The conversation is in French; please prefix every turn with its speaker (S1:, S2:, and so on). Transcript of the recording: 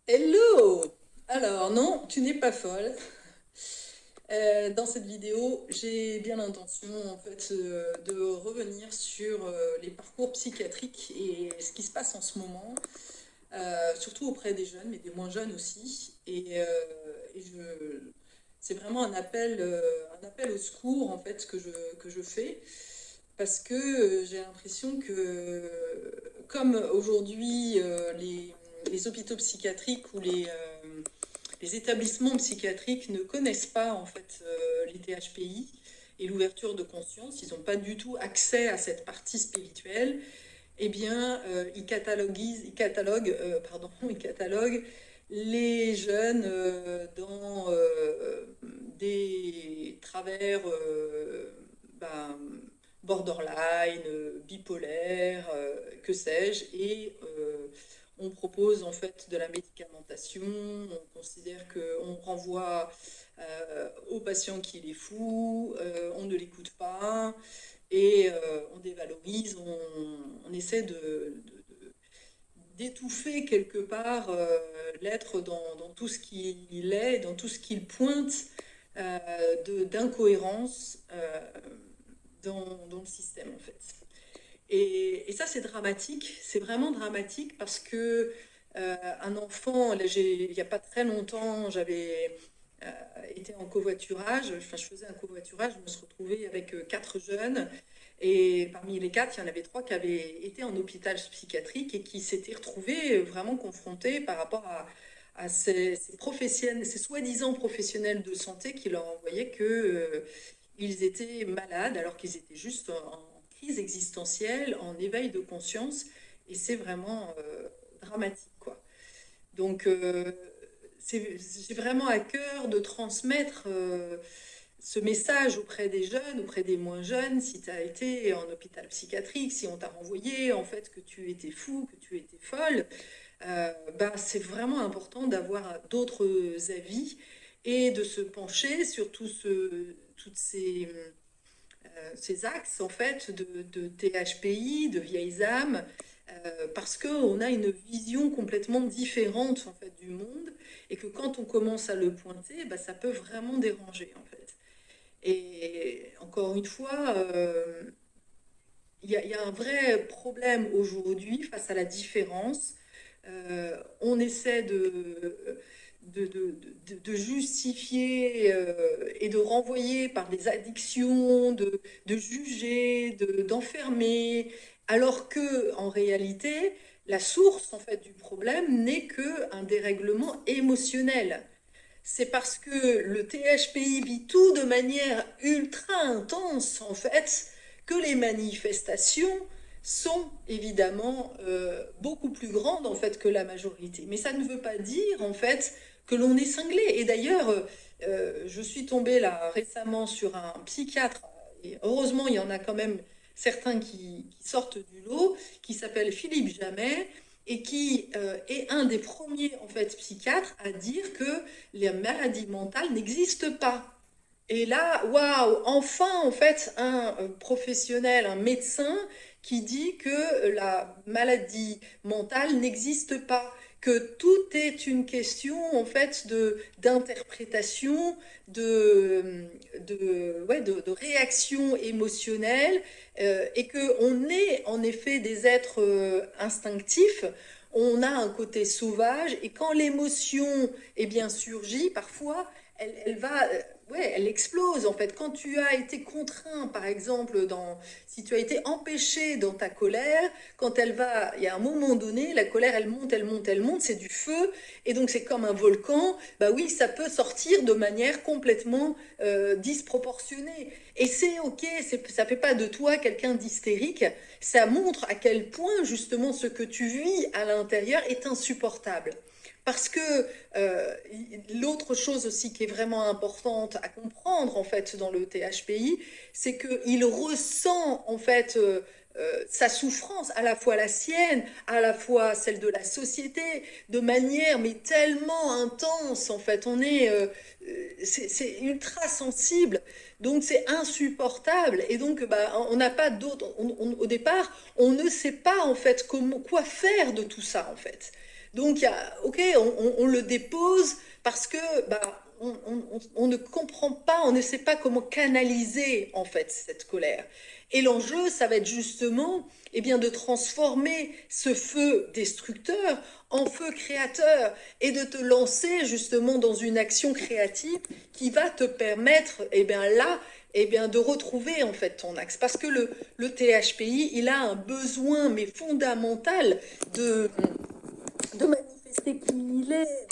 S1: Hello! Alors non, tu n'es pas folle. Dans cette vidéo, j'ai bien l'intention en fait de revenir sur les parcours psychiatriques et ce qui se passe en ce moment, surtout auprès des jeunes, mais des moins jeunes aussi. C'est vraiment un appel au secours en fait que je fais parce que j'ai l'impression que comme aujourd'hui les hôpitaux psychiatriques ou les établissements psychiatriques ne connaissent pas en fait les THPI et l'ouverture de conscience, ils n'ont pas du tout accès à cette partie spirituelle. Eh bien, ils cataloguent les jeunes dans des travers ben, borderline, bipolaire, que sais-je, et on propose en fait de la médicamentation, on considère qu'on renvoie au patient qu'il est fou, on ne l'écoute pas, et on dévalorise, on essaie d'étouffer quelque part l'être dans tout ce qu'il est, dans tout ce qu'il pointe d'incohérence dans le système en fait. Et ça, c'est dramatique, c'est vraiment dramatique parce que un enfant, là, il n'y a pas très longtemps, j'avais été en covoiturage, enfin, je faisais un covoiturage, je me suis retrouvée avec quatre jeunes, et parmi les quatre, il y en avait trois qui avaient été en hôpital psychiatrique et qui s'étaient retrouvés vraiment confrontés par rapport à ces soi-disant professionnels de santé qui leur envoyaient que ils étaient malades alors qu'ils étaient juste en crise existentielle, en éveil de conscience, et c'est vraiment dramatique, quoi. Donc, j'ai vraiment à cœur de transmettre ce message auprès des jeunes, auprès des moins jeunes, si tu as été en hôpital psychiatrique, si on t'a renvoyé, en fait, que tu étais fou, que tu étais folle, bah, c'est vraiment important d'avoir d'autres avis et de se pencher sur toutes ces axes en fait de THPI, de vieilles âmes, parce qu'on a une vision complètement différente en fait du monde et que quand on commence à le pointer, bah, ça peut vraiment déranger en fait. Et encore une fois, il y a un vrai problème aujourd'hui face à la différence. On essaie de justifier et de renvoyer par des addictions, de juger, d'enfermer, alors que en réalité, la source en fait du problème n'est qu'un dérèglement émotionnel. C'est parce que le THPI vit tout de manière ultra intense, en fait, que les manifestations sont évidemment beaucoup plus grandes en fait que la majorité. Mais ça ne veut pas dire en fait que l'on est cinglé. Et d'ailleurs, je suis tombée là récemment sur un psychiatre, et heureusement il y en a quand même certains qui sortent du lot, qui s'appelle Philippe Jamet, et qui est un des premiers en fait psychiatres à dire que les maladies mentales n'existent pas. Et là, waouh, enfin en fait un professionnel, un médecin qui dit que la maladie mentale n'existe pas, que tout est une question en fait d'interprétation, de réaction émotionnelle, et que on est en effet des êtres instinctifs. On a un côté sauvage et quand l'émotion est bien surgit, parfois elle explose en fait. Quand tu as été contraint, par exemple, si tu as été empêché dans ta colère, il y a un moment donné, la colère, elle monte, elle monte, elle monte, c'est du feu, et donc c'est comme un volcan. Bah oui, ça peut sortir de manière complètement disproportionnée. Et c'est ok, ça fait pas de toi quelqu'un d'hystérique. Ça montre à quel point justement ce que tu vis à l'intérieur est insupportable. Parce que euh, l'autre chose aussi qui est vraiment importante à comprendre en fait dans le THPI, c'est qu'il ressent en fait sa souffrance, à la fois la sienne, à la fois celle de la société, de manière mais tellement intense en fait. C'est ultra sensible, donc c'est insupportable. Et donc bah, on n'a pas d'autre. Au départ, on ne sait pas en fait quoi faire de tout ça en fait. Donc, ok, on le dépose parce que on ne comprend pas, on ne sait pas comment canaliser en fait cette colère. Et l'enjeu, ça va être justement de transformer ce feu destructeur en feu créateur et de te lancer justement dans une action créative qui va te permettre là de retrouver en fait ton axe. Parce que le THPI, il a un besoin mais fondamental de manifester qui il est,